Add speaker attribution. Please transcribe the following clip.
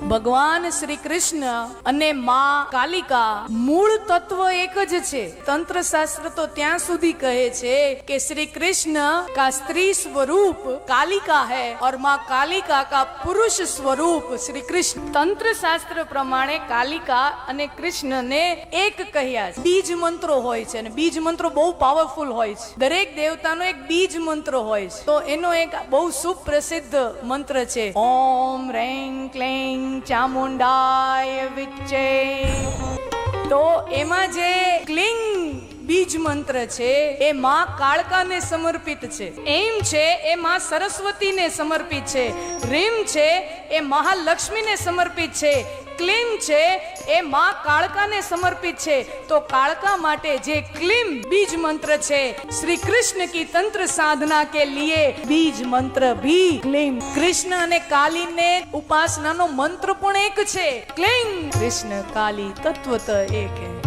Speaker 1: ભગવાન શ્રી કૃષ્ણ અને માં કાલિકા મૂળ તત્વ એક જ છે। તંત્ર શાસ્ત્ર તો ત્યાં સુધી કહે છે કે શ્રી कृष्ण का स्त्री स्वरूप कालिका है और माँ कालिका का पुरुष स्वरूप श्री कृष्ण। तंत्र शास्त्र प्रमाणे कालिका અને કૃષ્ણ ને એક કહ્યા છે। બીજ મંત્રો હોય છે અને બીજ મંત્રો બહુ પાવરફુલ હોય છે। દરેક દેવતાનો એક બીજ મંત્ર હોય છે। તો એનો એક બહુ સુપ્રસિદ્ધ મંત્ર છે, ઓમ રેં ક્લેં ચામુંડાય વિચ્ચે। તો એમાં જે ક્લિંગ બીજ મંત્ર છે એ માં કાળકાને સમર્પિત છે, એમ છે એ માં સરસ્વતીને સમર્પિત છે, રીમ છે એ મહાલક્ષ્મીને સમર્પિત છે, क्लीम छे ए मां कालका ने समर्पित छे। तो कालका माटे जे क्लीम बीज मंत्र छे, श्री कृष्ण की तंत्र साधना के लिए बीज मंत्र भी क्लीम। कृष्ण अने काली ने उपासना नो मंत्र पण एक छे, क्लीम। कृष्ण काली तत्वत एक है।